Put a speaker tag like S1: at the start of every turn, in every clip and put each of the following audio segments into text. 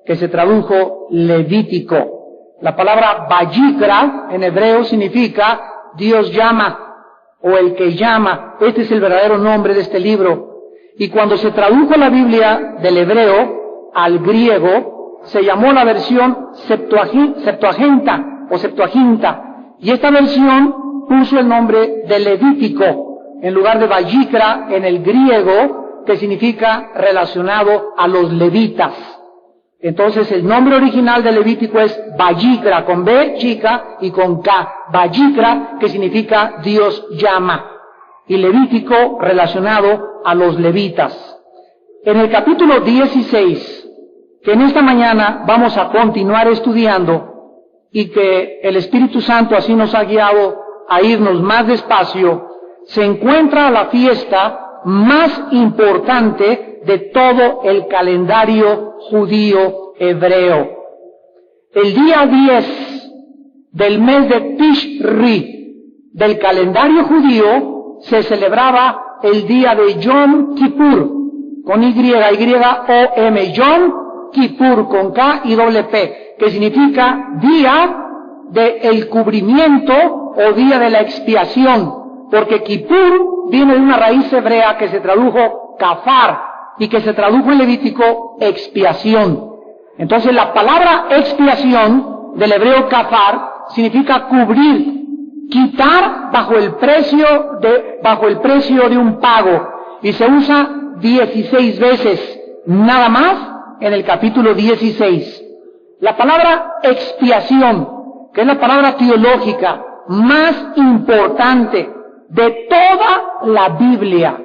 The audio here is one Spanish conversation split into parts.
S1: que se tradujo Levítico. La palabra Vayikra en hebreo significa Dios llama o el que llama. Este es el verdadero nombre de este libro. Y cuando se tradujo la Biblia del hebreo al griego, se llamó la versión Septuaginta o Septuaginta. Y esta versión puso el nombre de Levítico en lugar de Vayikra en el griego, que significa relacionado a los levitas. Entonces el nombre original de Levítico es Vayikra, con B chica y con K. Vayikra, que significa Dios llama. Y Levítico relacionado a los levitas. En el capítulo 16, que en esta mañana vamos a continuar estudiando, y que el Espíritu Santo así nos ha guiado a irnos más despacio, se encuentra la fiesta más importante de todo el calendario judío hebreo. El día 10 del mes de Tishri del calendario judío se celebraba el día de Yom Kippur, con Y-O-M, Yom Kippur, con K y doble P, que significa día del cubrimiento o día de la expiación, porque Kippur viene de una raíz hebrea que se tradujo kafar y que se tradujo en Levítico expiación. Entonces la palabra expiación del hebreo kafar significa cubrir, quitar bajo el precio de un pago, y se usa 16 veces nada más en el capítulo 16. La palabra expiación, que es la palabra teológica más importante de toda la Biblia,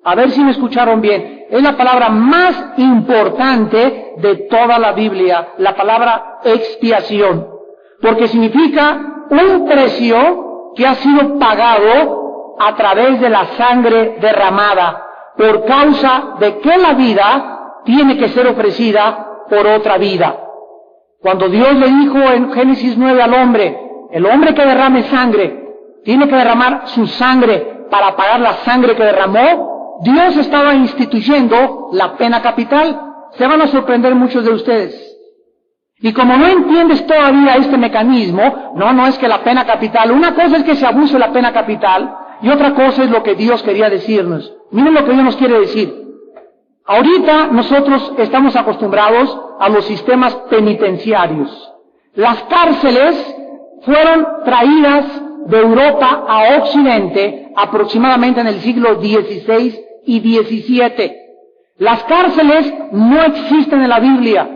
S1: a ver si me escucharon bien, es la palabra más importante de toda la Biblia, la palabra expiación, porque significa un precio que ha sido pagado a través de la sangre derramada, por causa de que la vida tiene que ser ofrecida por otra vida. Cuando Dios le dijo en Génesis 9 al hombre, el hombre que derrame sangre, tiene que derramar su sangre para pagar la sangre que derramó, Dios estaba instituyendo la pena capital. Se van a sorprender muchos de ustedes. Y como no entiendes todavía este mecanismo, no es que la pena capital, una cosa es que se abuse la pena capital, y otra cosa es lo que Dios quería decirnos. Miren lo que Dios nos quiere decir. Ahorita nosotros estamos acostumbrados a los sistemas penitenciarios. Las cárceles fueron traídas de Europa a Occidente aproximadamente en el siglo XVI y XVII. Las cárceles no existen en la Biblia.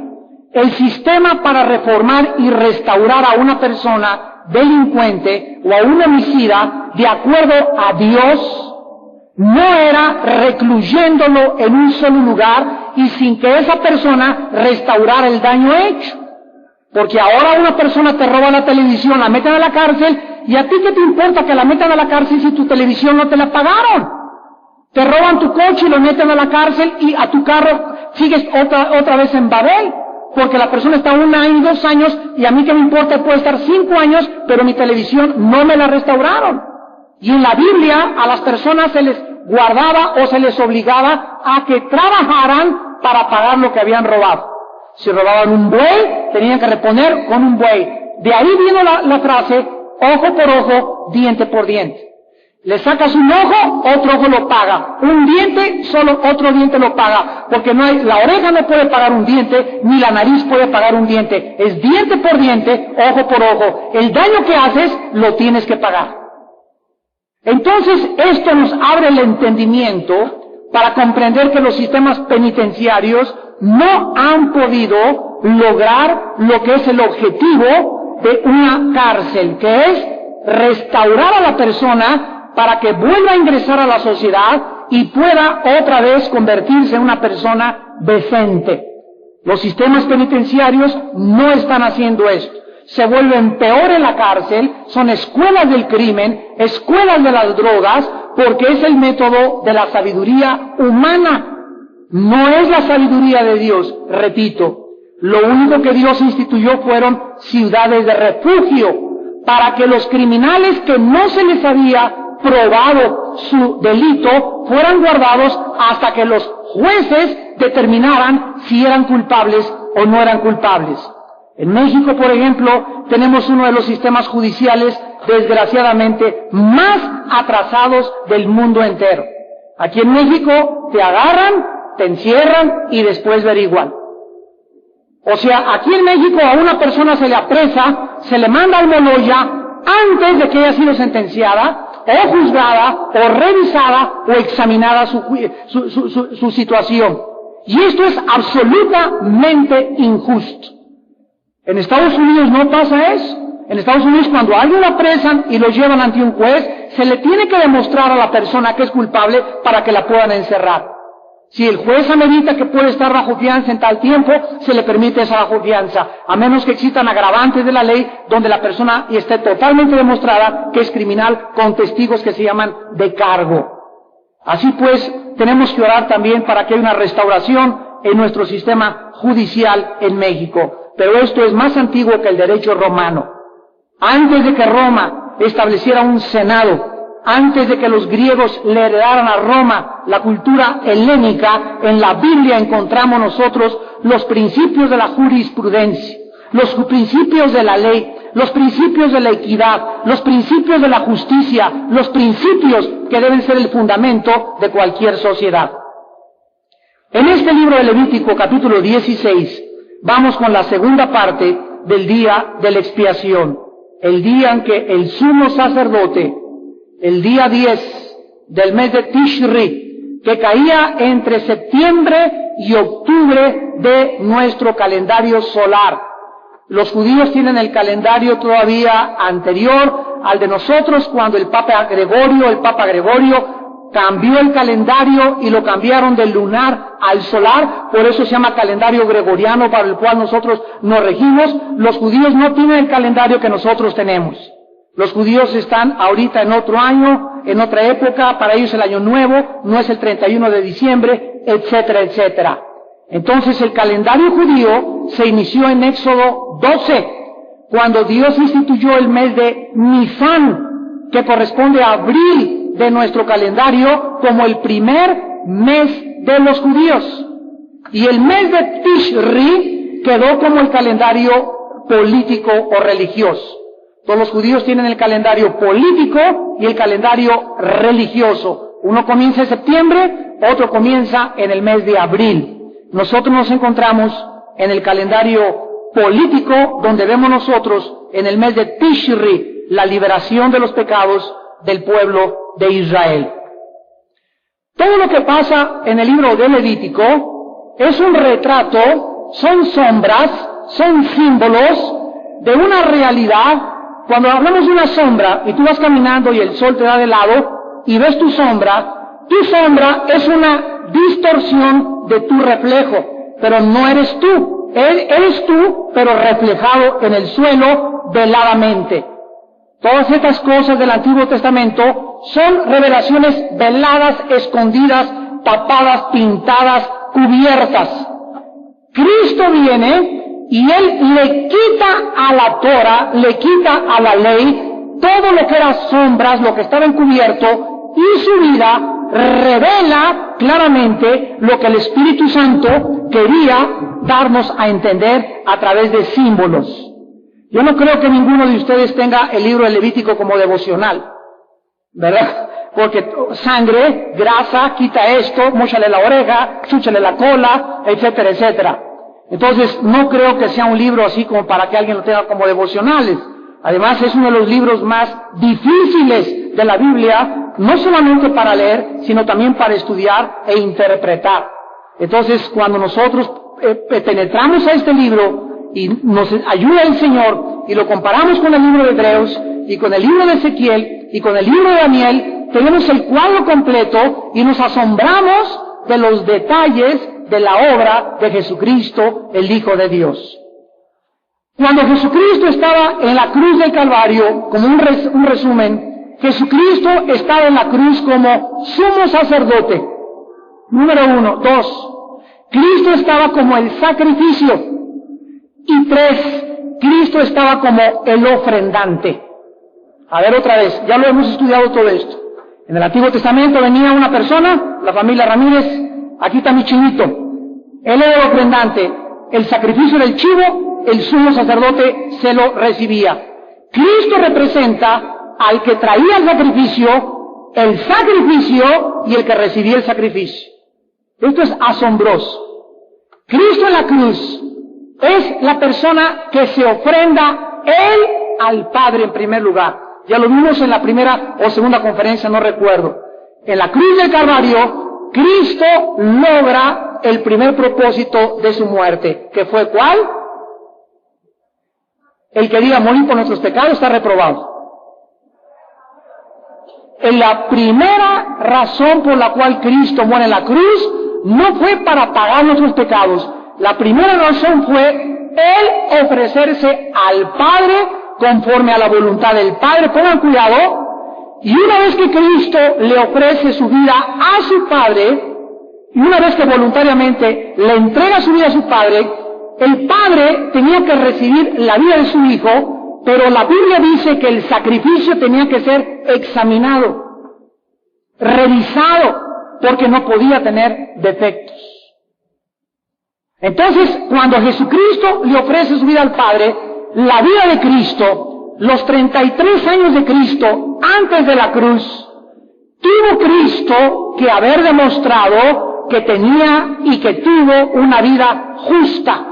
S1: El sistema para reformar y restaurar a una persona delincuente o a un homicida de acuerdo a Dios no era recluyéndolo en un solo lugar y sin que esa persona restaurara el daño hecho. Porque ahora una persona te roba la televisión, la meten a la cárcel, y a ti qué te importa que la metan a la cárcel si tu televisión no te la pagaron. Te roban tu coche y lo meten a la cárcel y a tu carro sigues otra vez en Babel. Porque la persona está 1 año, 2 años, y a mí que me importa, puede estar 5 años, pero mi televisión no me la restauraron. Y en la Biblia a las personas se les guardaba o se les obligaba a que trabajaran para pagar lo que habían robado. Si robaban un buey, tenían que reponer con un buey. De ahí vino la frase, ojo por ojo, diente por diente. Le sacas un ojo, otro ojo lo paga. Un diente, solo otro diente lo paga. Porque la oreja no puede pagar un diente, ni la nariz puede pagar un diente. Es diente por diente, ojo por ojo. El daño que haces, lo tienes que pagar. Entonces, esto nos abre el entendimiento para comprender que los sistemas penitenciarios no han podido lograr lo que es el objetivo de una cárcel, que es restaurar a la persona para que vuelva a ingresar a la sociedad y pueda otra vez convertirse en una persona decente. Los sistemas penitenciarios no están haciendo esto. Se vuelven peor en la cárcel, son escuelas del crimen, escuelas de las drogas, porque es el método de la sabiduría humana. No es la sabiduría de Dios, repito. Lo único que Dios instituyó fueron ciudades de refugio, para que los criminales que no se les había probado su delito fueran guardados hasta que los jueces determinaran si eran culpables o no eran culpables. En México, por ejemplo, tenemos uno de los sistemas judiciales, desgraciadamente, más atrasados del mundo entero. Aquí en México te agarran, te encierran y después averiguan. O sea, aquí en México a una persona se le apresa, se le manda al Moloya antes de que haya sido sentenciada, o juzgada, o revisada, o examinada su situación. Y esto es absolutamente injusto. En Estados Unidos no pasa eso. En Estados Unidos, cuando a alguien lo apresan y lo llevan ante un juez, se le tiene que demostrar a la persona que es culpable para que la puedan encerrar. Si el juez amerita que puede estar bajo fianza en tal tiempo, se le permite esa bajo fianza, a menos que existan agravantes de la ley donde la persona esté totalmente demostrada que es criminal con testigos que se llaman de cargo. Así pues, tenemos que orar también para que haya una restauración en nuestro sistema judicial en México. Pero esto es más antiguo que el derecho romano. Antes de que Roma estableciera un senado, antes de que los griegos le heredaran a Roma la cultura helénica, en la Biblia encontramos nosotros los principios de la jurisprudencia, los principios de la ley, los principios de la equidad, los principios de la justicia, los principios que deben ser el fundamento de cualquier sociedad. En este libro de Levítico, capítulo 16, vamos con la segunda parte del día de la expiación, el día en que el sumo sacerdote, el día 10 del mes de Tishri, que caía entre septiembre y octubre de nuestro calendario solar. Los judíos tienen el calendario todavía anterior al de nosotros, cuando el Papa Gregorio cambió el calendario y lo cambiaron del lunar al solar, por eso se llama calendario gregoriano, para el cual nosotros nos regimos. Los judíos no tienen el calendario que nosotros tenemos. Los judíos están ahorita en otro año, en otra época, para ellos el año nuevo no es el 31 de diciembre, etcétera, etcétera. Entonces el calendario judío se inició en Éxodo 12, cuando Dios instituyó el mes de Nisan, que corresponde a abril de nuestro calendario, como el primer mes de los judíos. Y el mes de Tishri quedó como el calendario político o religioso. Todos los judíos tienen el calendario político y el calendario religioso. Uno comienza en septiembre, otro comienza en el mes de abril. Nosotros nos encontramos en el calendario político, donde vemos nosotros en el mes de Tishri la liberación de los pecados del pueblo de Israel. Todo lo que pasa en el libro de Levítico es un retrato, son sombras, son símbolos de una realidad. Cuando hablamos de una sombra y tú vas caminando y el sol te da de lado y ves tu sombra es una distorsión de tu reflejo, pero no eres tú. Eres tú, pero reflejado en el suelo veladamente. Todas estas cosas del Antiguo Testamento son revelaciones veladas, escondidas, tapadas, pintadas, cubiertas. Cristo viene y Él le quita a la Torah, le quita a la ley todo lo que era sombras, lo que estaba encubierto, y su vida revela claramente lo que el Espíritu Santo quería darnos a entender a través de símbolos. Yo no creo que ninguno de ustedes tenga el libro de Levítico como devocional, ¿verdad? Porque sangre, grasa, quita esto, móchale la oreja, chúchale la cola, etcétera, etcétera. Entonces, no creo que sea un libro así como para que alguien lo tenga como devocionales. Además, es uno de los libros más difíciles de la Biblia, no solamente para leer, sino también para estudiar e interpretar. Entonces, cuando nosotros penetramos a este libro y nos ayuda el Señor y lo comparamos con el libro de Hebreos y con el libro de Ezequiel y con el libro de Daniel, tenemos el cuadro completo y nos asombramos de los detalles de la obra de Jesucristo, el Hijo de Dios. Cuando Jesucristo estaba en la cruz del Calvario, como un resumen, Jesucristo estaba en la cruz como sumo sacerdote. Número 1. 2. Cristo estaba como el sacrificio. Y 3. Cristo estaba como el ofrendante. A ver otra vez, ya lo hemos estudiado todo esto. En el Antiguo Testamento venía una persona, la familia Ramírez, aquí está mi chinito. Él era el ofrendante. el sacrificio del chivo, el sumo sacerdote se lo recibía. Cristo representa al que traía el sacrificio y el que recibía el sacrificio. Esto es asombroso. Cristo en la cruz es la persona que se ofrenda Él al Padre en primer lugar. Ya lo vimos en la primera o segunda conferencia, no recuerdo. En la cruz del Calvario, Cristo logra el primer propósito de su muerte, que fue ¿cuál? El que diga morir por nuestros pecados está reprobado. En la primera razón por la cual Cristo muere en la cruz no fue para pagar nuestros pecados. La primera razón fue Él ofrecerse al Padre conforme a la voluntad del Padre. Pongan cuidado. Y una vez que Cristo le ofrece su vida a su Padre, y una vez que voluntariamente le entrega su vida a su Padre, el Padre tenía que recibir la vida de su Hijo, pero la Biblia dice que el sacrificio tenía que ser examinado, revisado, porque no podía tener defectos. Entonces, cuando Jesucristo le ofrece su vida al Padre, la vida de Cristo, los 33 años de Cristo antes de la cruz, tuvo Cristo que haber demostrado que tenía y que tuvo una vida justa,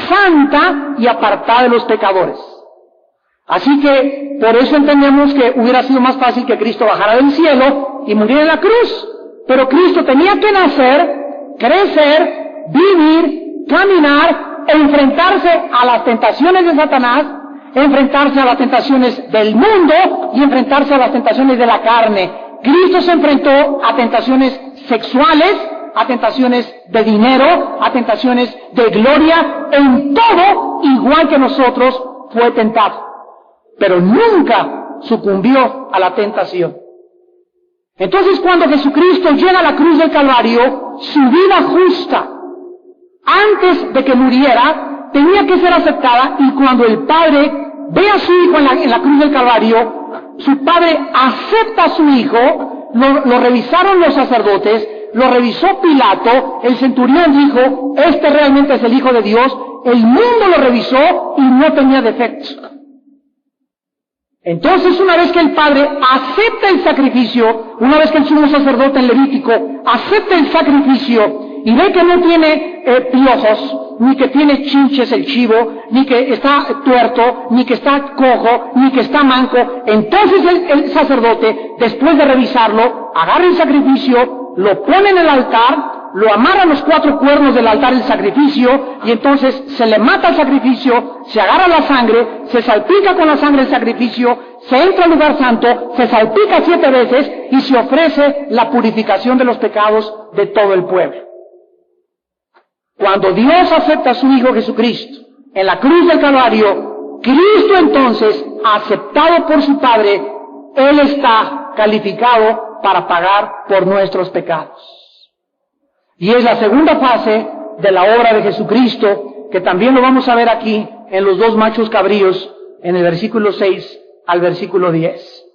S1: santa y apartada de los pecadores. Así que por eso entendemos que hubiera sido más fácil que Cristo bajara del cielo y muriera en la cruz. Pero Cristo tenía que nacer, crecer, vivir, caminar, enfrentarse a las tentaciones de Satanás, enfrentarse a las tentaciones del mundo y enfrentarse a las tentaciones de la carne. Cristo se enfrentó a tentaciones sexuales, a tentaciones de dinero, a tentaciones de gloria, en todo igual que nosotros fue tentado. Pero nunca sucumbió a la tentación. Entonces, cuando Jesucristo llega a la cruz del Calvario, su vida justa, antes de que muriera, tenía que ser aceptada, y cuando el Padre ve a su Hijo en la cruz del Calvario, su Padre acepta a su Hijo, lo revisaron los sacerdotes, lo revisó Pilato, el centurión dijo, este realmente es el Hijo de Dios, el mundo lo revisó y no tenía defectos. Entonces, una vez que el Padre acepta el sacrificio, una vez que el sumo sacerdote en Levítico acepta el sacrificio y ve que no tiene piojos, ni que tiene chinches el chivo, ni que está tuerto, ni que está cojo, ni que está manco, entonces el sacerdote, después de revisarlo, agarra el sacrificio, lo pone en el altar, lo amarra a los 4 cuernos del altar del sacrificio, y entonces se le mata el sacrificio, se agarra la sangre, se salpica con la sangre el sacrificio, se entra al lugar santo, se salpica 7 veces y se ofrece la purificación de los pecados de todo el pueblo. Cuando Dios acepta a su Hijo Jesucristo en la cruz del Calvario, Cristo entonces, aceptado por su Padre, Él está calificado para pagar por nuestros pecados. Y es la segunda fase de la obra de Jesucristo, que también lo vamos a ver aquí en los 2 machos cabríos, en el versículo 6 al versículo 10.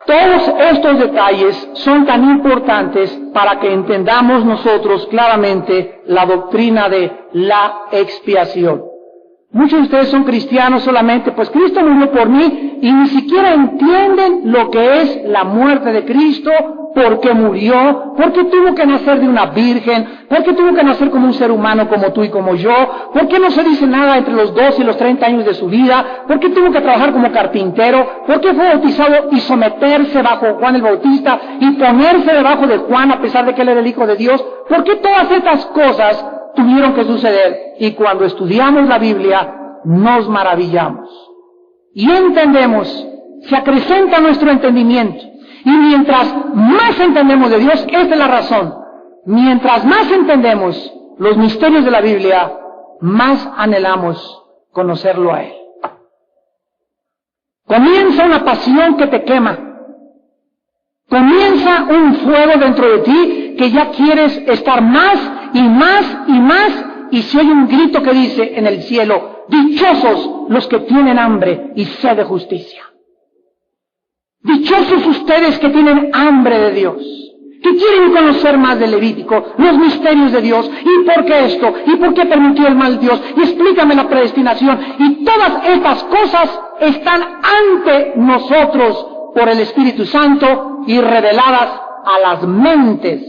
S1: Todos estos detalles son tan importantes para que entendamos nosotros claramente la doctrina de la expiación. Muchos de ustedes son cristianos solamente, pues Cristo murió por mí, y ni siquiera entienden lo que es la muerte de Cristo, por qué murió, por qué tuvo que nacer de una virgen, por qué tuvo que nacer como un ser humano como tú y como yo, por qué no se dice nada entre los 12 y los 30 años de su vida, por qué tuvo que trabajar como carpintero, por qué fue bautizado y someterse bajo Juan el Bautista y ponerse debajo de Juan a pesar de que él era el Hijo de Dios, por qué todas estas cosas tuvieron que suceder. Y cuando estudiamos la Biblia nos maravillamos y entendemos, se acrecenta nuestro entendimiento. Y mientras más entendemos de Dios, esta es la razón, mientras más entendemos los misterios de la Biblia, más anhelamos conocerlo a Él. Comienza una pasión que te quema, comienza un fuego dentro de ti que ya quieres estar más y más y más, y se oye un grito que dice en el cielo, dichosos los que tienen hambre y sed de justicia. Dichosos ustedes que tienen hambre de Dios, que quieren conocer más de Levítico, los misterios de Dios, y por qué esto, y por qué permitió el mal Dios, y explícame la predestinación, y todas estas cosas están ante nosotros por el Espíritu Santo y reveladas a las mentes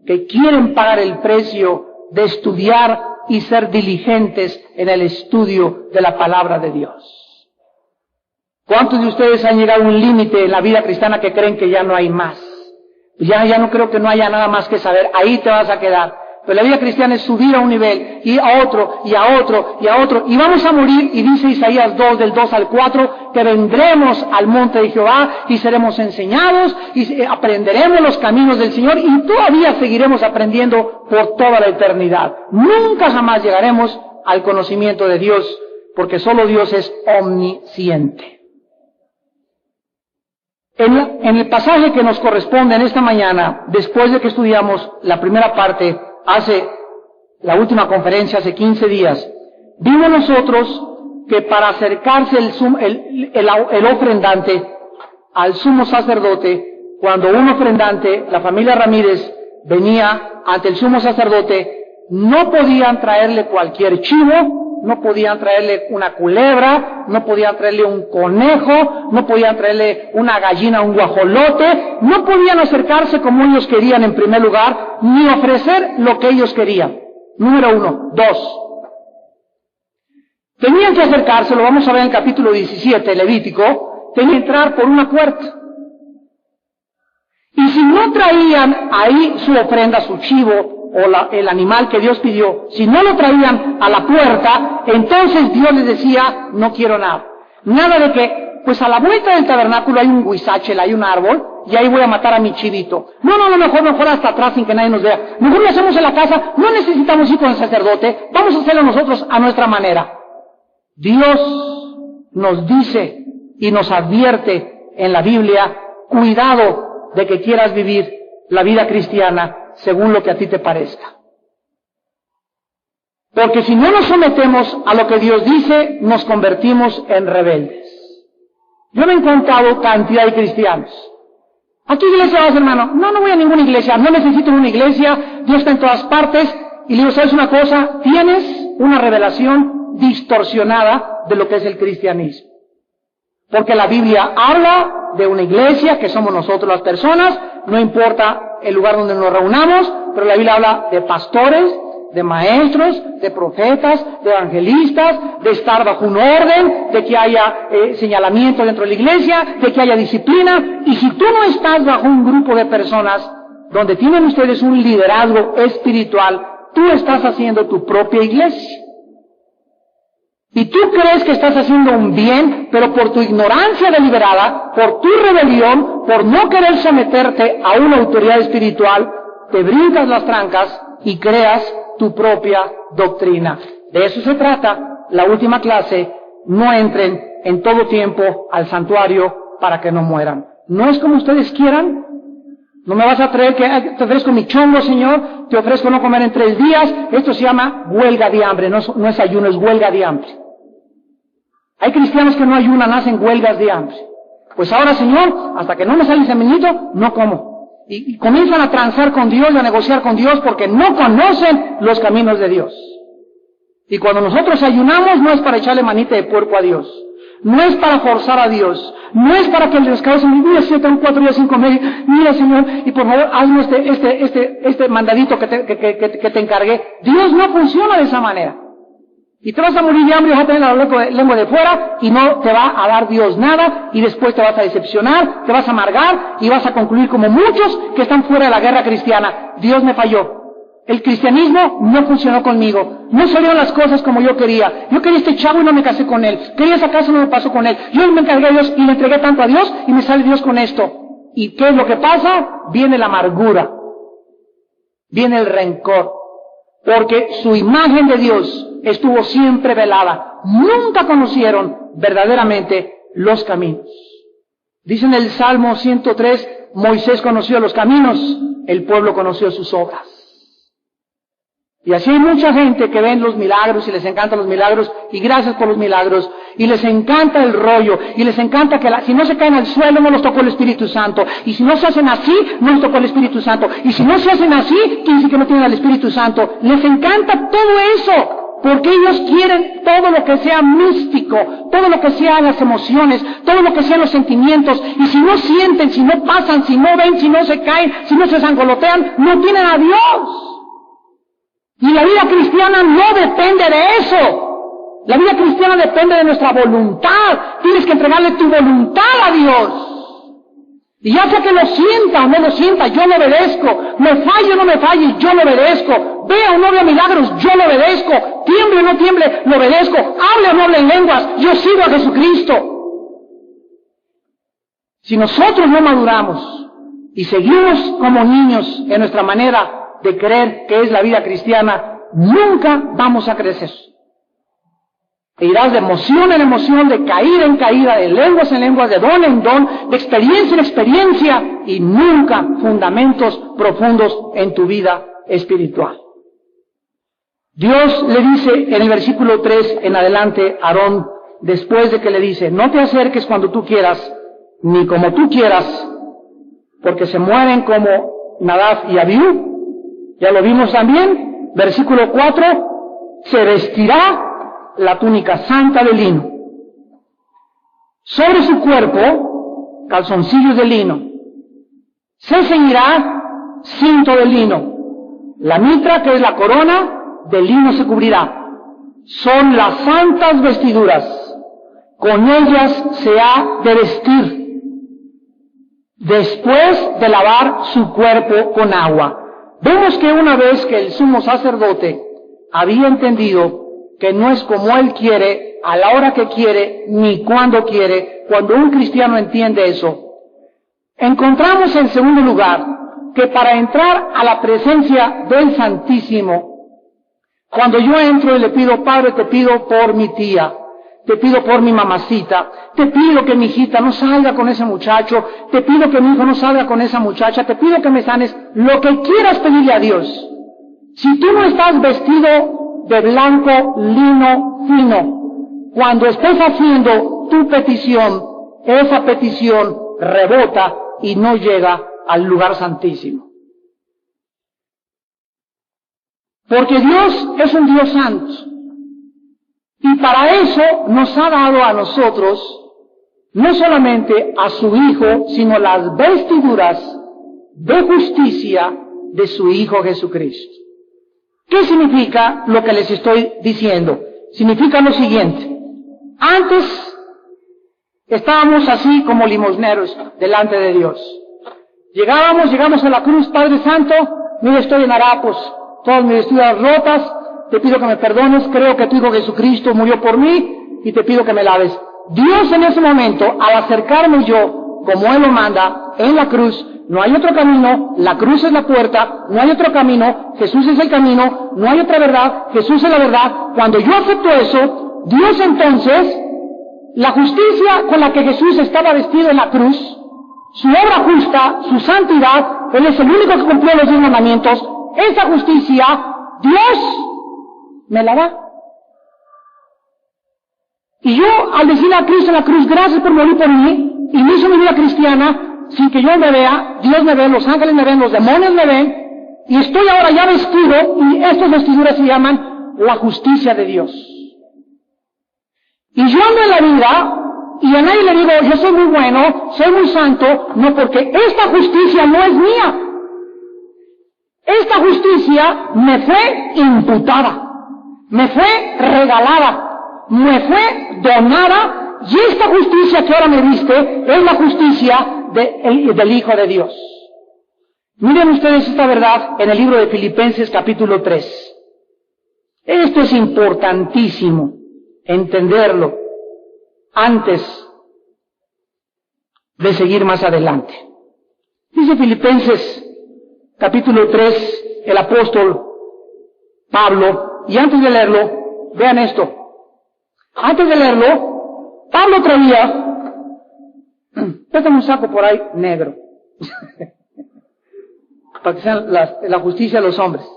S1: que quieren pagar el precio de estudiar y ser diligentes en el estudio de la palabra de Dios. ¿Cuántos de ustedes han llegado a un límite en la vida cristiana que creen que ya no hay más? Ya no creo que no haya nada más que saber, ahí te vas a quedar. Pero la vida cristiana es subir a un nivel, y a otro, y a otro, y a otro, y vamos a morir, y dice Isaías 2, del 2 al 4, que vendremos al monte de Jehová, y seremos enseñados, y aprenderemos los caminos del Señor, y todavía seguiremos aprendiendo por toda la eternidad. Nunca jamás llegaremos al conocimiento de Dios, porque solo Dios es omnisciente. En el pasaje que nos corresponde en esta mañana, después de que estudiamos la primera parte, la última conferencia hace 15 días, vimos nosotros que para acercarse el ofrendante al sumo sacerdote, cuando un ofrendante, la familia Ramírez, venía ante el sumo sacerdote, no podían traerle cualquier chivo, no podían traerle una culebra, no podían traerle un conejo, no podían traerle una gallina, un guajolote, no podían acercarse como ellos querían en primer lugar, ni ofrecer lo que ellos querían. Número 1. 2. Tenían que acercarse, lo vamos a ver en el capítulo 17, Levítico, tenían que entrar por una puerta. Y si no traían ahí su ofrenda, su chivo, o el animal que Dios pidió, si no lo traían a la puerta, entonces Dios les decía, no quiero nada. Nada de que, pues a la vuelta del tabernáculo hay un huizáchel, hay un árbol, y ahí voy a matar a mi chivito. No, mejor hasta atrás sin que nadie nos vea. Mejor lo hacemos en la casa, no necesitamos ir con el sacerdote, vamos a hacerlo nosotros a nuestra manera. Dios nos dice y nos advierte en la Biblia, cuidado de que quieras vivir la vida cristiana según lo que a ti te parezca. Porque si no nos sometemos a lo que Dios dice, nos convertimos en rebeldes. Yo me he encontrado cantidad de cristianos. ¿A qué iglesia vas, hermano? No voy a ninguna iglesia, no necesito una iglesia, Dios está en todas partes. Y le digo, ¿sabes una cosa? Tienes una revelación distorsionada de lo que es el cristianismo. Porque la Biblia habla de una iglesia, que somos nosotros las personas, no importa el lugar donde nos reunamos, pero la Biblia habla de pastores, de maestros, de profetas, de evangelistas, de estar bajo un orden, de que haya señalamiento dentro de la iglesia, de que haya disciplina. Y si tú no estás bajo un grupo de personas donde tienen ustedes un liderazgo espiritual, tú estás haciendo tu propia iglesia. Y tú crees que estás haciendo un bien, pero por tu ignorancia deliberada, por tu rebelión, por no querer someterte a una autoridad espiritual, te brincas las trancas y creas tu propia doctrina. De eso se trata la última clase. No entren en todo tiempo al santuario para que no mueran. No es como ustedes quieran. No me vas a traer que te ofrezco mi chongo, Señor, te ofrezco no comer en 3 días. Esto se llama huelga de hambre, no es ayuno, es huelga de hambre. Hay cristianos que no ayunan, hacen huelgas de hambre. Pues ahora, Señor, hasta que no me sale ese menito, no como. Y comienzan a transar con Dios y a negociar con Dios porque no conocen los caminos de Dios. Y cuando nosotros ayunamos, no es para echarle manita de puerco a Dios. No es para forzar a Dios. No es para que el descanso, mira, si yo tengo 4 días sin comer, mira, Señor, y por favor, hazme este mandadito que te encargué. Dios no funciona de esa manera. Y te vas a morir de hambre, vas a tener la lengua de fuera y no te va a dar Dios nada y después te vas a decepcionar, te vas a amargar y vas a concluir como muchos que están fuera de la guerra cristiana. Dios me falló. El cristianismo no funcionó conmigo. No salieron las cosas como yo quería. Yo quería este chavo y no me casé con él. Quería esa casa y no me pasó con él. Yo me encargué a Dios y le entregué tanto a Dios y me sale Dios con esto. ¿Y qué es lo que pasa? Viene la amargura. Viene el rencor. Porque su imagen de Dios estuvo siempre velada. Nunca conocieron verdaderamente los caminos. Dice en el Salmo 103, Moisés conoció los caminos, el pueblo conoció sus obras. Y así hay mucha gente que ven los milagros y les encantan los milagros y gracias por los milagros y les encanta el rollo y les encanta que si no se caen al suelo no los tocó el Espíritu Santo y si no se hacen así no los tocó el Espíritu Santo y si no se hacen así quiere decir que no tienen al Espíritu Santo. Les encanta todo eso porque ellos quieren todo lo que sea místico, todo lo que sean las emociones, todo lo que sean los sentimientos y si no sienten, si no pasan, si no ven, si no se caen, si no se sangolotean, no tienen a Dios. Y la vida cristiana no depende de eso. La vida cristiana depende de nuestra voluntad. Tienes que entregarle tu voluntad a Dios. Y ya sea que lo sienta o no lo sienta, yo lo obedezco. Me falle o no me falle, yo lo obedezco. Vea o no vea milagros, yo lo obedezco. Tiemble o no tiemble, lo obedezco. Hable o no hable en lenguas, yo sigo a Jesucristo. Si nosotros no maduramos y seguimos como niños en nuestra manera de creer que es la vida cristiana, nunca vamos a crecer. E irás de emoción en emoción, de caída en caída, de lenguas en lenguas, de don en don, de experiencia en experiencia, y nunca fundamentos profundos en tu vida espiritual. Dios le dice en el versículo 3 en adelante a Aarón, después de que le dice, no te acerques cuando tú quieras, ni como tú quieras, porque se mueren como Nadab y Abiú. Ya lo vimos también, versículo 4, se vestirá la túnica santa de lino. Sobre su cuerpo, calzoncillos de lino. Se ceñirá cinto de lino. La mitra, que es la corona, de lino se cubrirá. Son las santas vestiduras. Con ellas se ha de vestir. Después de lavar su cuerpo con agua. Vemos que una vez que el sumo sacerdote había entendido que no es como él quiere, a la hora que quiere, ni cuando quiere, cuando un cristiano entiende eso, encontramos en segundo lugar que para entrar a la presencia del Santísimo, cuando yo entro y le pido, Padre, te pido por mi tía, te pido por mi mamacita, te pido que mi hijita no salga con ese muchacho, te pido que mi hijo no salga con esa muchacha, te pido que me sanes, lo que quieras pedirle a Dios. Si tú no estás vestido de blanco lino fino, cuando estés haciendo tu petición, esa petición rebota y no llega al lugar santísimo. Porque Dios es un Dios santo. Y para eso nos ha dado a nosotros, no solamente a su Hijo, sino las vestiduras de justicia de su Hijo Jesucristo. ¿Qué significa lo que les estoy diciendo? Significa lo siguiente. Antes estábamos así como limosneros delante de Dios. Llegamos a la cruz, Padre Santo, mira, estoy en harapos, todas mis vestiduras rotas, te pido que me perdones, creo que tu Hijo Jesucristo murió por mí y te pido que me laves. Dios en ese momento, al acercarme yo, como Él lo manda, en la cruz, no hay otro camino, la cruz es la puerta, no hay otro camino, Jesús es el camino, no hay otra verdad, Jesús es la verdad. Cuando yo acepto eso, Dios entonces, la justicia con la que Jesús estaba vestido en la cruz, su obra justa, su santidad, Él es el único que cumplió los 10 mandamientos, esa justicia, Dios me la da. Y yo, al decirle a Cristo en la cruz, gracias por morir por mí, y me hizo mi vida cristiana, sin que yo me vea, Dios me ve, los ángeles me ven, los demonios me ven, y estoy ahora ya vestido, y estas vestiduras se llaman la justicia de Dios. Y yo ando en la vida, y a nadie le digo, yo soy muy bueno, soy muy santo, no, porque esta justicia no es mía. Esta justicia me fue imputada, me fue regalada, me fue donada, y esta justicia que ahora me viste es la justicia del Hijo de Dios. Miren ustedes esta verdad en el libro de Filipenses capítulo 3. Esto es importantísimo entenderlo antes de seguir más adelante. Dice Filipenses capítulo 3, el apóstol Pablo, y antes de leerlo, vean esto. Antes de leerlo, Pablo traía, préstame un saco por ahí negro, para que sean la justicia de los hombres.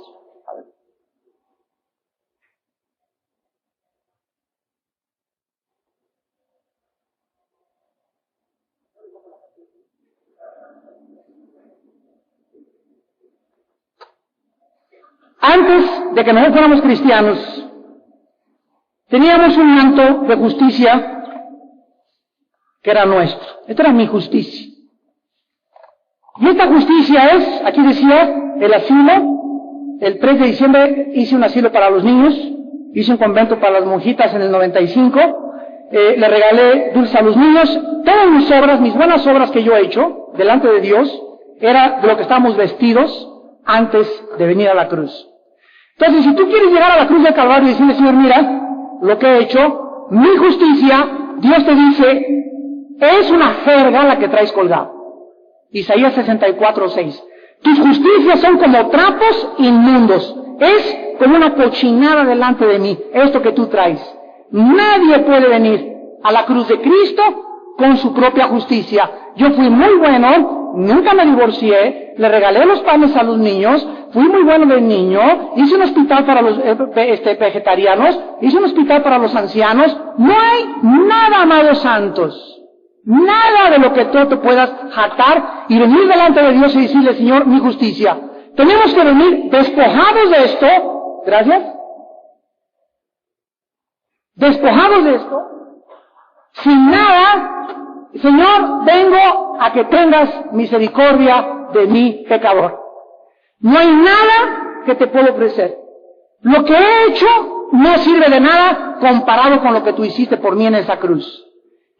S1: Antes de que nosotros fuéramos cristianos, teníamos un manto de justicia que era nuestro. Esta era mi justicia. Y esta justicia es, aquí decía, el asilo. El 3 de diciembre hice un asilo para los niños, hice un convento para las monjitas en el 95, le regalé dulces a los niños. Todas mis obras, mis buenas obras que yo he hecho delante de Dios, era de lo que estábamos vestidos antes de venir a la cruz. Entonces, si tú quieres llegar a la cruz del Calvario y decirle, Señor, mira lo que he hecho, mi justicia, Dios te dice, es una jerga la que traes colgado. Isaías 64:6. Tus justicias son como trapos inmundos. Es como una cochinada delante de mí, esto que tú traes. Nadie puede venir a la cruz de Cristo con su propia justicia. Yo fui muy bueno, nunca me divorcié, le regalé los panes a los niños, fui muy bueno de niño, hice un hospital para los vegetarianos, hice un hospital para los ancianos. No hay nada, amados santos, nada de lo que tú te puedas jactar y venir delante de Dios y decirle, Señor, mi justicia. Tenemos que venir despojados de esto, gracias, despojados de esto, sin nada. Señor, vengo a que tengas misericordia de mi pecador. No hay nada que te puedo ofrecer. Lo que he hecho no sirve de nada comparado con lo que tú hiciste por mí en esa cruz.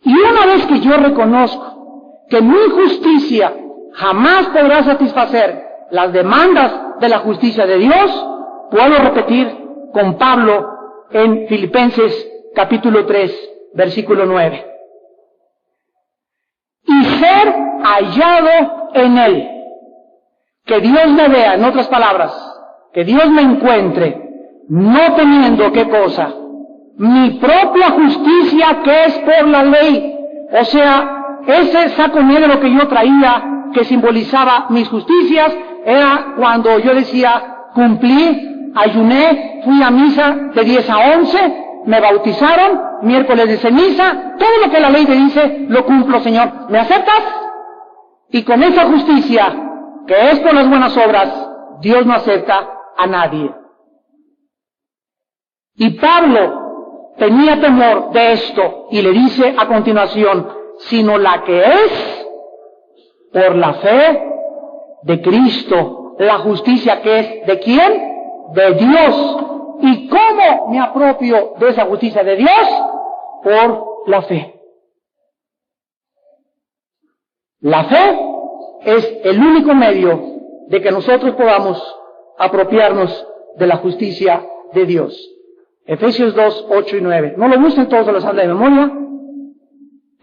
S1: Y una vez que yo reconozco que mi justicia jamás podrá satisfacer las demandas de la justicia de Dios, puedo repetir con Pablo en Filipenses capítulo 3, versículo 9. Y ser hallado en Él. Que Dios me vea, en otras palabras, que Dios me encuentre, no teniendo, ¿qué cosa? Mi propia justicia que es por la ley. O sea, ese saco negro que yo traía, que simbolizaba mis justicias, era cuando yo decía, cumplí, ayuné, fui a misa de 10 a 11, me bautizaron, miércoles de ceniza, todo lo que la ley me dice, lo cumplo, Señor. ¿Me aceptas? Y con esa justicia, que es por las buenas obras, Dios no acepta a nadie. Y Pablo tenía temor de esto, y le dice a continuación, sino la que es por la fe de Cristo, la justicia que es ¿de quién? De Dios. ¿Y cómo me apropio de esa justicia de Dios? Por la fe. La fe es el único medio de que nosotros podamos apropiarnos de la justicia de Dios. Efesios 2, 8 y 9. No lo busquen todos, los habla de memoria,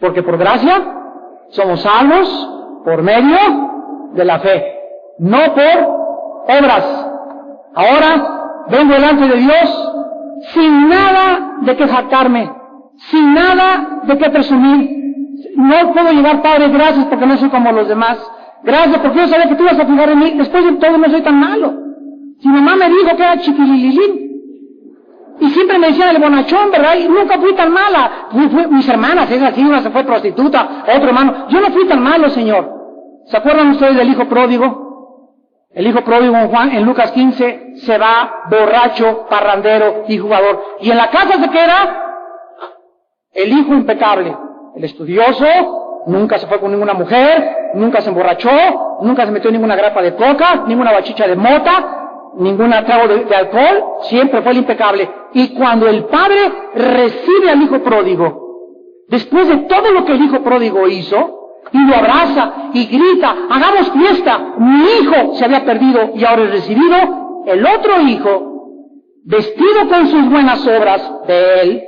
S1: porque por gracia somos salvos por medio de la fe, no por obras. Ahora vengo delante de Dios sin nada de que jactarme, sin nada de que presumir. No puedo llegar, Padre, gracias porque no soy como los demás. Gracias porque yo sabía que tú ibas a fijar en mí. Después de todo no soy tan malo. Si mamá me dijo que era chiquilililín, y siempre me decían el bonachón, ¿verdad? Y nunca fui tan mala. Mis hermanas, es así, una se fue prostituta, otro hermano. Yo no fui tan malo, Señor. ¿Se acuerdan ustedes del hijo pródigo? El hijo pródigo en Lucas 15 se va borracho, parrandero y jugador. Y en la casa se queda el hijo impecable, el estudioso, nunca se fue con ninguna mujer, nunca se emborrachó, nunca se metió en ninguna grapa de coca, ninguna bachicha de mota, ningún trago de alcohol, siempre fue el impecable. Y cuando el padre recibe al hijo pródigo, después de todo lo que el hijo pródigo hizo, y lo abraza y grita, hagamos fiesta, mi hijo se había perdido y ahora es recibido, el otro hijo, vestido con sus buenas obras de él,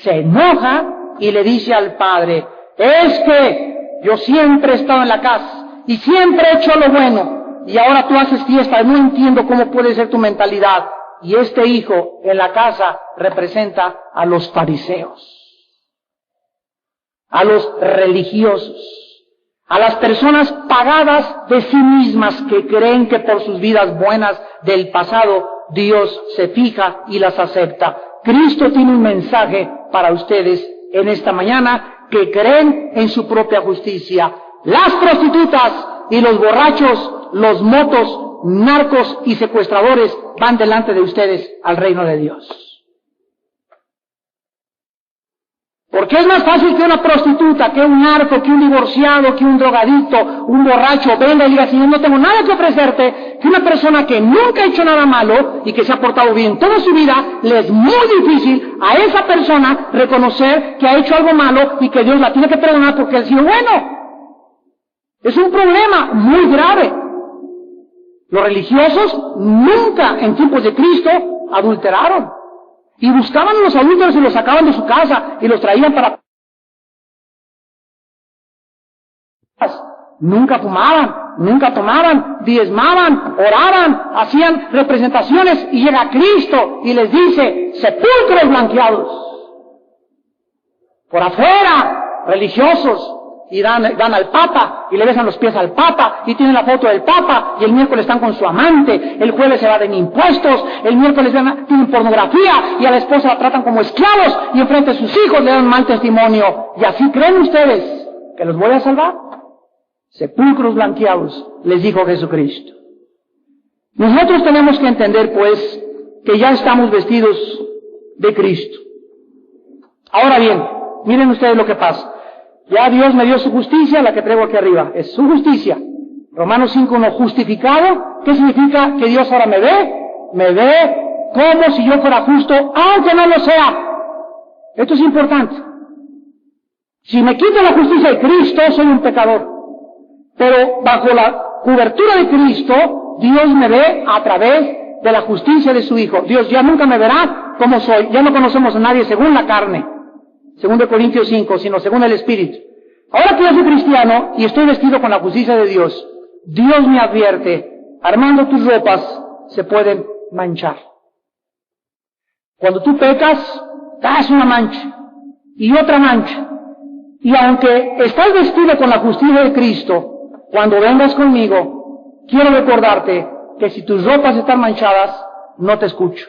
S1: se enoja y le dice al padre, es que yo siempre he estado en la casa y siempre he hecho lo bueno, y ahora tú haces fiesta, no entiendo cómo puede ser tu mentalidad. Y este hijo en la casa representa a los fariseos, a los religiosos, a las personas pagadas de sí mismas que creen que por sus vidas buenas del pasado Dios se fija y las acepta. Cristo tiene un mensaje para ustedes en esta mañana que creen en su propia justicia. Las prostitutas y los borrachos, los motos, narcos y secuestradores van delante de ustedes al reino de Dios. Porque es más fácil que una prostituta, que un narco, que un divorciado, que un drogadicto, un borracho venga y diga, Señor, no tengo nada que ofrecerte, que una persona que nunca ha hecho nada malo y que se ha portado bien toda su vida, le es muy difícil a esa persona reconocer que ha hecho algo malo y que Dios la tiene que perdonar porque ha sido bueno. Es un problema muy grave. Los religiosos nunca en tiempos de Cristo adulteraron. Y buscaban a los adúlteros y los sacaban de su casa y los traían para... Nunca fumaban, nunca tomaban, diezmaban, oraban, hacían representaciones y llega Cristo y les dice, sepulcros blanqueados. Por afuera, religiosos, y dan al Papa, y le besan los pies al Papa, y tienen la foto del Papa, y el miércoles están con su amante, el jueves se evaden impuestos, el miércoles tienen pornografía, y a la esposa la tratan como esclavos, y enfrente de sus hijos le dan mal testimonio. ¿Y así creen ustedes que los voy a salvar? Sepulcros blanqueados, les dijo Jesucristo. Nosotros tenemos que entender, pues, que ya estamos vestidos de Cristo. Ahora bien, miren ustedes lo que pasa. Ya Dios me dio su justicia, la que traigo aquí arriba, es su justicia. Romanos 5:1, justificado, ¿qué significa? Que Dios ahora me ve como si yo fuera justo, aunque no lo sea. Esto es importante. Si me quito la justicia de Cristo, soy un pecador. Pero bajo la cobertura de Cristo, Dios me ve a través de la justicia de su Hijo. Dios ya nunca me verá como soy. Ya no conocemos a nadie según la carne. Según de Corintios 5, sino según el Espíritu. Ahora que yo soy cristiano y estoy vestido con la justicia de Dios, Dios me advierte, Armando, tus ropas se pueden manchar. Cuando tú pecas, das una mancha y otra mancha. Y aunque estás vestido con la justicia de Cristo, cuando vengas conmigo, quiero recordarte que si tus ropas están manchadas, no te escucho.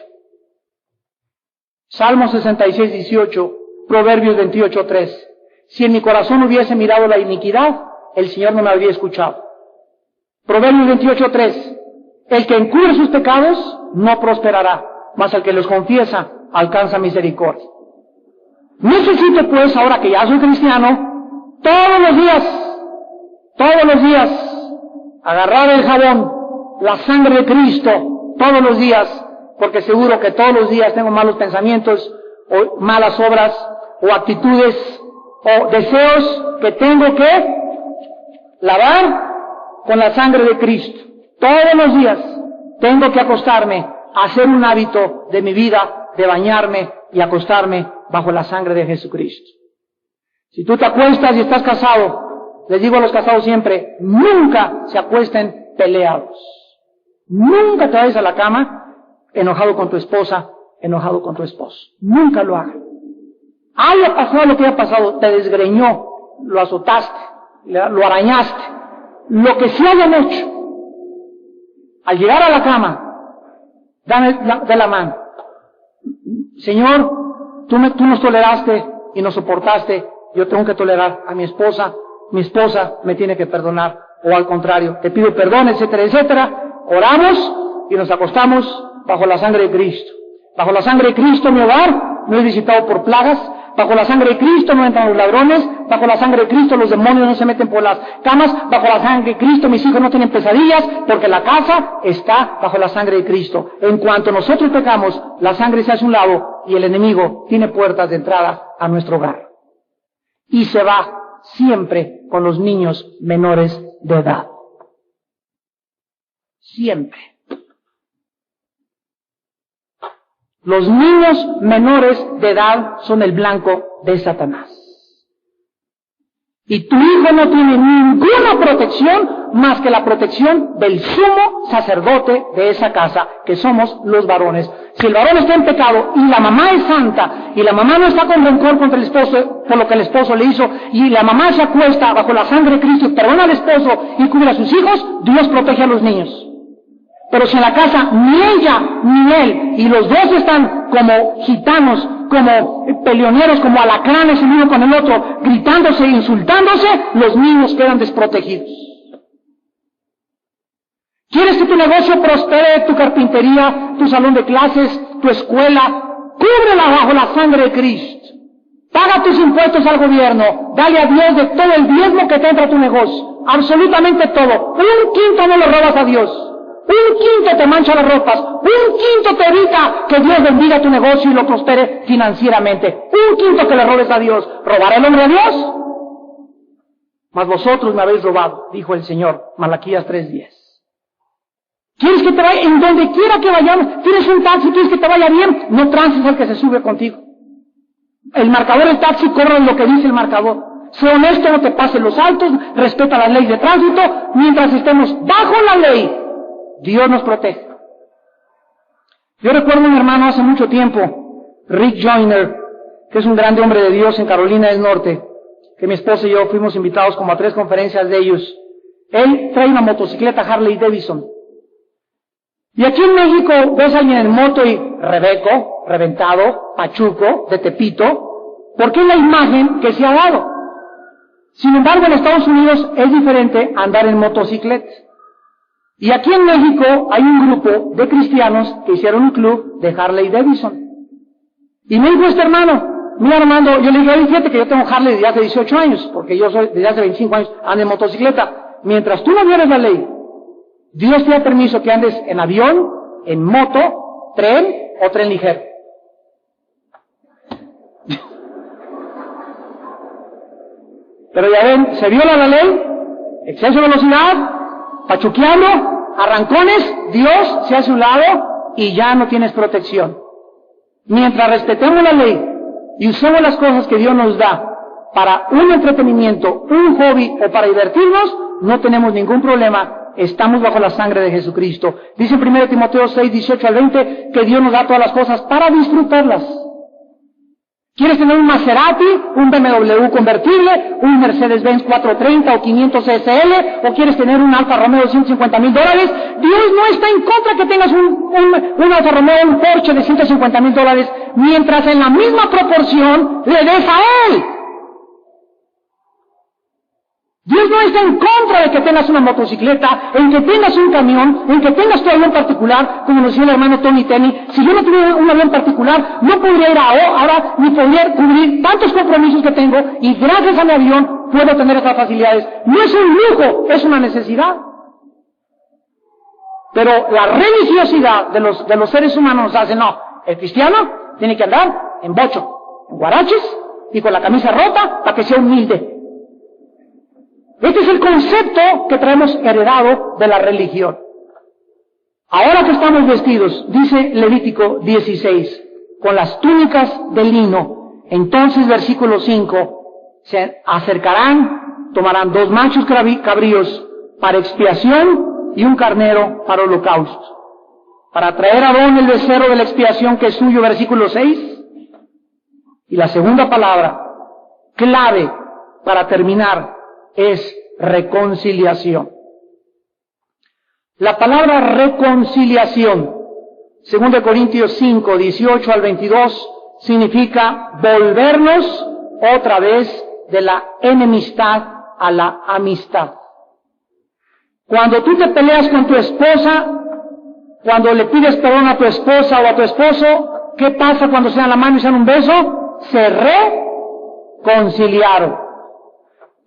S1: Salmo 66:18. Proverbios 28:3. Si en mi corazón hubiese mirado la iniquidad, el Señor no me habría escuchado. Proverbios 28:3. El que encubre sus pecados no prosperará, mas el que los confiesa alcanza misericordia. Necesito pues, ahora que ya soy cristiano, todos los días, agarrar el jabón, la sangre de Cristo, todos los días, porque seguro que todos los días tengo malos pensamientos, o malas obras, o actitudes, o deseos que tengo que lavar con la sangre de Cristo. Todos los días tengo que acostarme, hacer un hábito de mi vida, de bañarme y acostarme bajo la sangre de Jesucristo. Si tú te acuestas y estás casado, les digo a los casados siempre, nunca se acuesten peleados. Nunca te vayas a la cama enojado con tu esposa, enojado con tu esposo. Nunca lo hagan. Haya pasado lo que haya pasado, te desgreñó, lo azotaste, lo arañaste, lo que se hayan hecho. Al llegar a la cama, dame de la mano. Señor, tú nos toleraste y nos soportaste, yo tengo que tolerar a mi esposa me tiene que perdonar, o al contrario, te pido perdón, etcétera, etcétera. Oramos y nos acostamos bajo la sangre de Cristo. Bajo la sangre de Cristo mi hogar no es visitado por plagas, bajo la sangre de Cristo no entran los ladrones, bajo la sangre de Cristo los demonios no se meten por las camas, bajo la sangre de Cristo mis hijos no tienen pesadillas, porque la casa está bajo la sangre de Cristo. En cuanto nosotros pecamos, la sangre se hace a un lado y el enemigo tiene puertas de entrada a nuestro hogar. Y se va siempre con los niños menores de edad. Siempre. Los niños menores de edad son el blanco de Satanás. Y tu hijo no tiene ninguna protección más que la protección del sumo sacerdote de esa casa, que somos los varones. Si el varón está en pecado y la mamá es santa, y la mamá no está con rencor contra el esposo por lo que el esposo le hizo, y la mamá se acuesta bajo la sangre de Cristo y perdona al esposo y cubre a sus hijos, Dios protege a los niños. Pero si en la casa ni ella ni él, y los dos están como gitanos, como peleoneros, como alacranes el uno con el otro, gritándose e insultándose, los niños quedan desprotegidos. ¿Quieres que tu negocio prospere, tu carpintería, tu salón de clases, tu escuela? Cúbrela bajo la sangre de Cristo. Paga tus impuestos al gobierno. Dale a Dios de todo el diezmo que te entra a tu negocio. Absolutamente todo. 1/5 no lo robas a Dios. 1/5 te mancha las ropas. 1/5 te evita que Dios bendiga tu negocio y lo prospere financieramente. 1/5 que le robes a Dios. ¿Robará el hombre a Dios? Mas vosotros me habéis robado, dijo el Señor. Malaquías 3:10. ¿Quieres que te vaya? En donde quiera que vayamos, tienes un taxi, quieres que te vaya bien, no transes al que se sube contigo. El marcador del taxi cobra lo que dice el marcador. Sé honesto, no te pases los altos, respeta las leyes de tránsito. Mientras estemos bajo la ley, Dios nos protege. Yo recuerdo a un hermano hace mucho tiempo, Rick Joyner, que es un grande hombre de Dios en Carolina del Norte, que mi esposa y yo fuimos invitados como a 3 conferencias de ellos. Él trae una motocicleta Harley Davidson. Y aquí en México ves a alguien en moto y rebeco, reventado, pachuco, de Tepito, porque es la imagen que se ha dado. Sin embargo, en Estados Unidos es diferente andar en motocicleta. Y aquí en México hay un grupo de cristianos que hicieron un club de Harley Davidson. Y me dijo este hermano, mira Armando, yo le dije, oye, fíjate que yo tengo Harley desde hace 18 años, porque yo soy desde hace 25 años ando en motocicleta. Mientras tú no violes la ley, Dios te da permiso que andes en avión, en moto, tren o tren ligero. Pero ya ven, se viola la ley, exceso de velocidad, pachuqueando, arrancones, Dios se hace a un lado y ya no tienes protección. Mientras respetemos la ley y usemos las cosas que Dios nos da para un entretenimiento, un hobby o para divertirnos, no tenemos ningún problema. Estamos bajo la sangre de Jesucristo. Dice en 1 Timoteo 6, 18 al 20, que Dios nos da todas las cosas para disfrutarlas. ¿Quieres tener un Maserati, un BMW convertible, un Mercedes-Benz 430 o 500 SL, o quieres tener un Alfa Romeo de $150,000? Dios no está en contra que tengas un Alfa Romeo, un Porsche de $150,000, mientras en la misma proporción le des a Él. Dios no está en contra de que tengas una motocicleta, en que tengas un camión, en que tengas tu avión particular, como nos decía el hermano Tony Tenney. Si yo no tuviera un avión particular, no podría ir ahora, ni podría cubrir tantos compromisos que tengo, y gracias a mi avión puedo tener estas facilidades. No es un lujo, es una necesidad. Pero la religiosidad de los seres humanos nos hace, no, el cristiano tiene que andar en bocho, en guaraches, y con la camisa rota para que sea humilde. Este es el concepto que traemos heredado de la religión. Ahora que estamos vestidos, dice Levítico 16, con las túnicas de lino, entonces versículo 5, se acercarán, tomarán 2 machos cabríos para expiación y un carnero para holocausto. Para traer a Aarón el becerro de la expiación que es suyo, versículo 6. Y la segunda palabra, clave para terminar, es reconciliación. La palabra reconciliación, 2 Corintios 5, 18 al 22, significa volvernos otra vez de la enemistad a la amistad. Cuando tú te peleas con tu esposa, cuando le pides perdón a tu esposa o a tu esposo, ¿qué pasa cuando se dan la mano y se dan un beso? Se reconciliaron.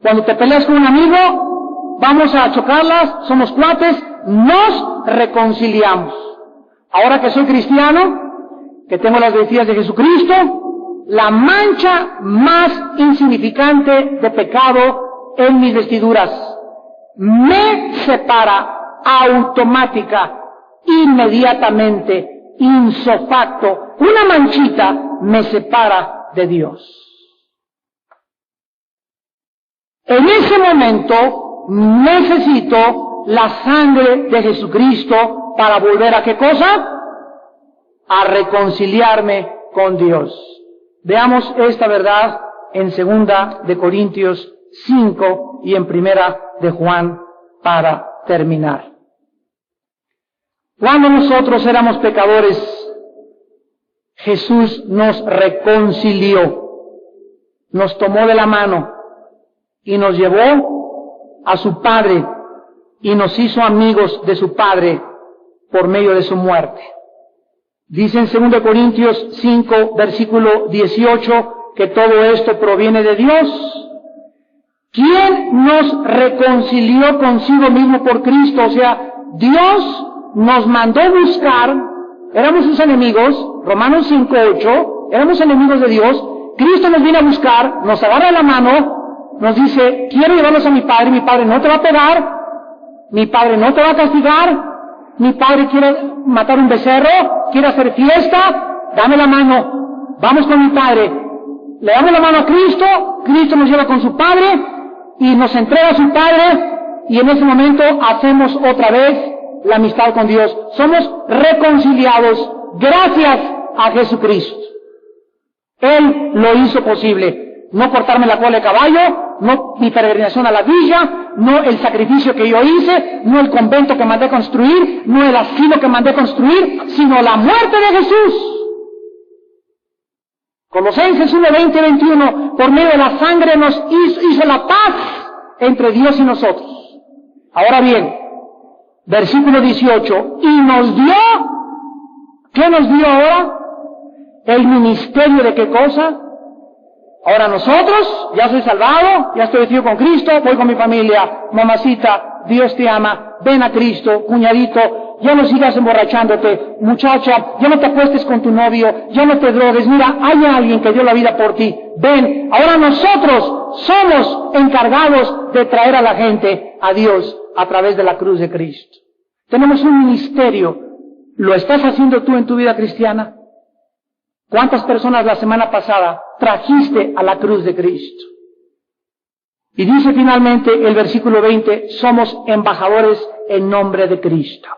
S1: Cuando te peleas con un amigo, vamos a chocarlas, somos cuates, nos reconciliamos. Ahora que soy cristiano, que tengo las vestiduras de Jesucristo, la mancha más insignificante de pecado en mis vestiduras me separa automática, inmediatamente, ipso facto. Una manchita me separa de Dios. En ese momento necesito la sangre de Jesucristo para volver a ¿qué cosa? A reconciliarme con Dios. Veamos esta verdad en 2 de Corintios 5 y en 1 de Juan para terminar. Cuando nosotros éramos pecadores, Jesús nos reconcilió, nos tomó de la mano y nos llevó a su Padre y nos hizo amigos de su Padre por medio de su muerte. Dice en 2 Corintios 5, versículo 18, que todo esto proviene de Dios. ¿Quién nos reconcilió consigo mismo por Cristo? O sea, Dios nos mandó buscar, éramos sus enemigos, Romanos 5, 8, éramos enemigos de Dios. Cristo nos viene a buscar, nos agarra la mano, nos dice, quiero llevarlos a mi Padre no te va a pegar, mi Padre no te va a castigar, mi Padre quiere matar un becerro, quiere hacer fiesta, dame la mano, vamos con mi Padre. Le damos la mano a Cristo, Cristo nos lleva con su Padre y nos entrega a su Padre, y en ese momento hacemos otra vez la amistad con Dios. Somos reconciliados gracias a Jesucristo. Él lo hizo posible. No cortarme la cola de caballo, no mi peregrinación a la villa, no el sacrificio que yo hice, no el convento que mandé construir, no el asilo que mandé construir, sino la muerte de Jesús. Colosenses 1, 20 y 21, por medio de la sangre nos hizo la paz entre Dios y nosotros. Ahora bien, versículo 18, y nos dio, ¿qué nos dio ahora? El ministerio de qué cosa? Ahora nosotros, ya soy salvado, ya estoy vestido con Cristo, voy con mi familia, mamacita, Dios te ama, ven a Cristo, cuñadito, ya no sigas emborrachándote, muchacha, ya no te acuestes con tu novio, ya no te drogues, mira, hay alguien que dio la vida por ti, ven, ahora nosotros somos encargados de traer a la gente a Dios a través de la cruz de Cristo. Tenemos un ministerio, ¿lo estás haciendo tú en tu vida cristiana? ¿Cuántas personas la semana pasada trajiste a la cruz de Cristo? Y dice finalmente el versículo 20, somos embajadores en nombre de Cristo.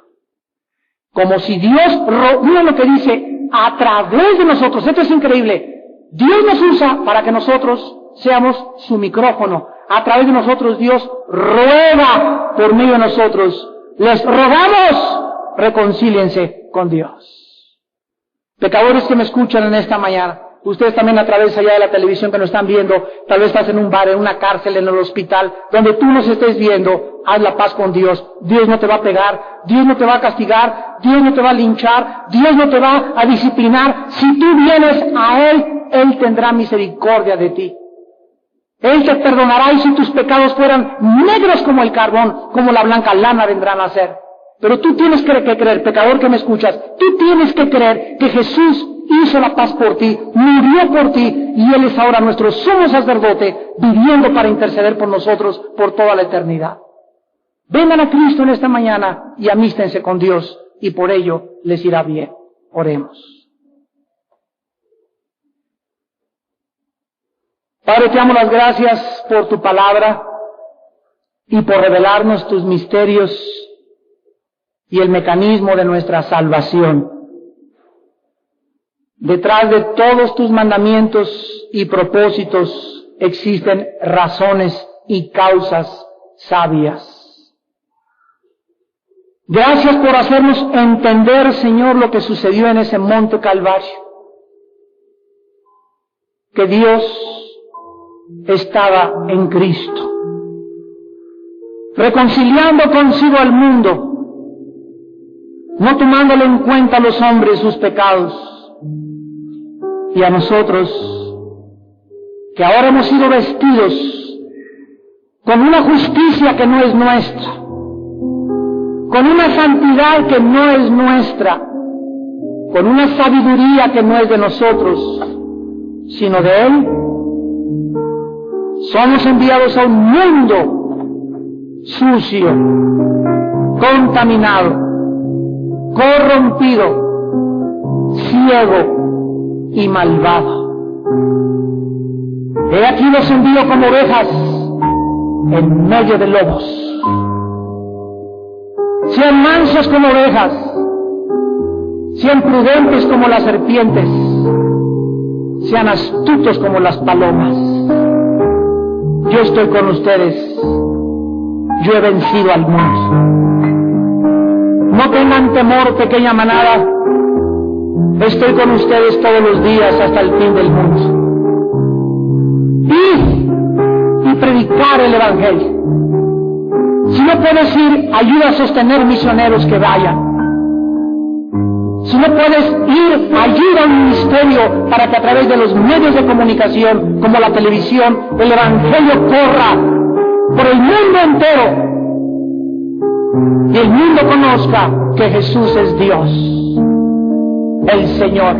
S1: Como si Dios, mira lo que dice, a través de nosotros, esto es increíble, Dios nos usa para que nosotros seamos su micrófono. A través de nosotros Dios ruega por medio de nosotros. Les rogamos, reconcíliense con Dios. Pecadores que me escuchan en esta mañana, ustedes también a través allá de la televisión que nos están viendo, tal vez estás en un bar, en una cárcel, en el hospital, donde tú nos estés viendo, haz la paz con Dios. Dios no te va a pegar, Dios no te va a castigar, Dios no te va a linchar, Dios no te va a disciplinar. Si tú vienes a Él, Él tendrá misericordia de ti. Él te perdonará, y si tus pecados fueran negros como el carbón, como la blanca lana vendrán a ser. Pero tú tienes que creer, pecador que me escuchas, tú tienes que creer que Jesús hizo la paz por ti, murió por ti, y Él es ahora nuestro sumo sacerdote, viviendo para interceder por nosotros por toda la eternidad. Vengan a Cristo en esta mañana y amístense con Dios, y por ello les irá bien. Oremos. Padre, te damos las gracias por tu palabra y por revelarnos tus misterios y el mecanismo de nuestra salvación. Detrás de todos tus mandamientos y propósitos existen razones y causas sabias. Gracias por hacernos entender, Señor, lo que sucedió en ese monte Calvario. Que Dios estaba en Cristo, reconciliando consigo al mundo, no tomándole en cuenta a los hombres sus pecados, y a nosotros, que ahora hemos sido vestidos con una justicia que no es nuestra, con una santidad que no es nuestra, con una sabiduría que no es de nosotros, sino de Él, somos enviados a un mundo sucio, contaminado, corrompido, ciego y malvado. He aquí los envío como ovejas en medio de lobos. Sean mansos como ovejas, sean prudentes como las serpientes, sean astutos como las palomas. Yo estoy con ustedes, yo he vencido al mundo. No tengan temor, pequeña manada, estoy con ustedes todos los días hasta el fin del mundo. Id y predicar el Evangelio. Si no puedes ir, ayuda a sostener misioneros que vayan. Si no puedes ir, ayuda al ministerio para que a través de los medios de comunicación, como la televisión, el Evangelio corra por el mundo entero y el mundo conozca que Jesús es Dios, el Señor.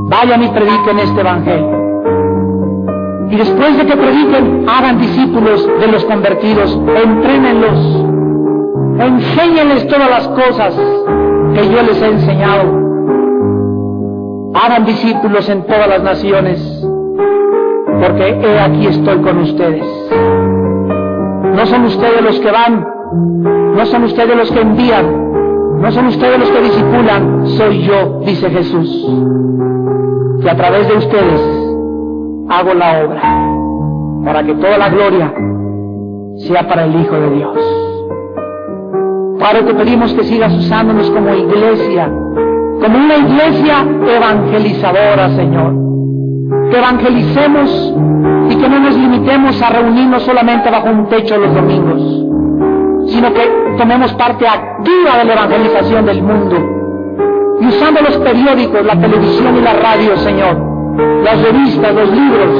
S1: Vayan y prediquen este Evangelio. Y después de que prediquen, hagan discípulos de los convertidos, entrénenlos, enséñenles todas las cosas que yo les he enseñado. Hagan discípulos en todas las naciones, porque he aquí estoy con ustedes. No son ustedes los que van, no son ustedes los que envían, no son ustedes los que discipulan, soy yo, dice Jesús, que a través de ustedes hago la obra, para que toda la gloria sea para el Hijo de Dios. Padre, te pedimos que sigas usándonos como iglesia, como una iglesia evangelizadora, Señor. Que evangelicemos y que no nos limitemos a reunirnos solamente bajo un techo los domingos, sino que tomemos parte activa de la evangelización del mundo. Y usando los periódicos, la televisión y la radio, Señor, las revistas, los libros,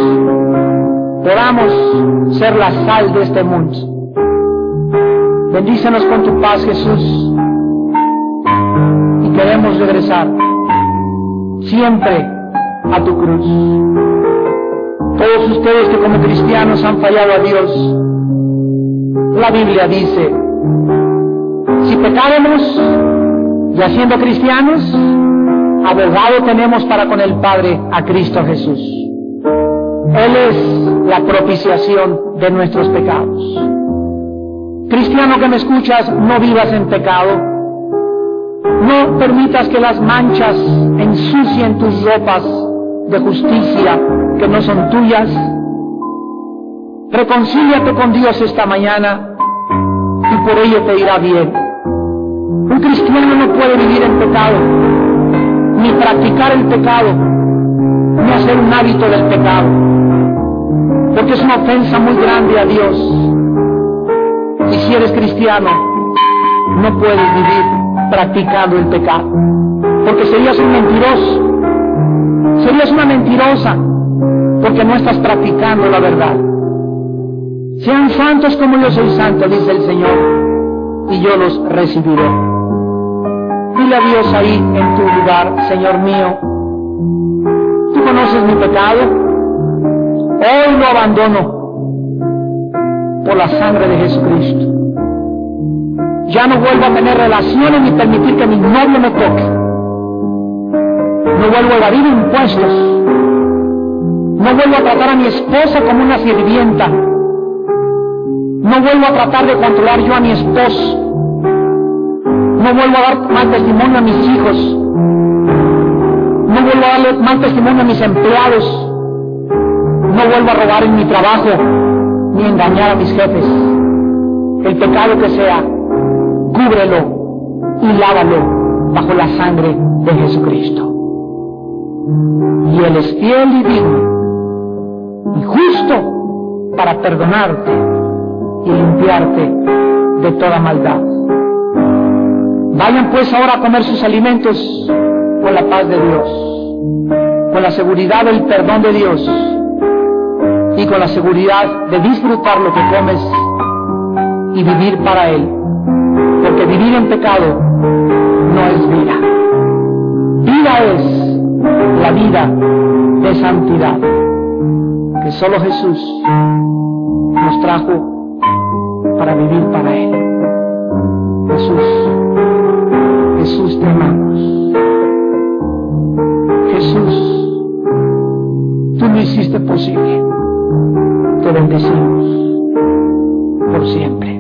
S1: podamos ser la sal de este mundo. Bendícenos con tu paz, Jesús, y queremos regresar siempre a tu cruz. Todos ustedes que como cristianos han fallado a Dios, la Biblia dice, si pecáremos, ya siendo cristianos, abogado tenemos para con el Padre a Cristo Jesús. Él es la propiciación de nuestros pecados. Cristiano que me escuchas, no vivas en pecado. No permitas que las manchas ensucien tus ropas de justicia que no son tuyas. Reconcíliate con Dios esta mañana y por ello te irá bien. Un cristiano no puede vivir en pecado, ni practicar el pecado, ni hacer un hábito del pecado, porque es una ofensa muy grande a Dios. Y si eres cristiano, no puedes vivir practicando el pecado, porque serías un mentiroso, serías una mentirosa, porque no estás practicando la verdad. Sean santos como yo soy santo, dice el Señor, y yo los recibiré. Dile a Dios ahí en tu lugar, Señor mío, tú conoces mi pecado, hoy lo abandono por la sangre de Jesucristo. Ya no vuelvo a tener relaciones ni permitir que mi novio me toque. No vuelvo a evadir impuestos. No vuelvo a tratar a mi esposa como una sirvienta. No vuelvo a tratar de controlar yo a mi esposo. No vuelvo a dar mal testimonio a mis hijos. No vuelvo a darle mal testimonio a mis empleados. No vuelvo a robar en mi trabajo, ni engañar a mis jefes. El pecado que sea, cúbrelo y lávalo bajo la sangre de Jesucristo. Y Él es fiel y digno y justo para perdonarte y limpiarte de toda maldad. Vayan pues ahora a comer sus alimentos con la paz de Dios, con la seguridad del perdón de Dios y con la seguridad de disfrutar lo que comes y vivir para Él, porque vivir en pecado no es vida. Vida es la vida de santidad que solo Jesús nos trajo para vivir para Él. Jesús te amamos. Jesús, tú lo hiciste posible. Te bendecimos por siempre.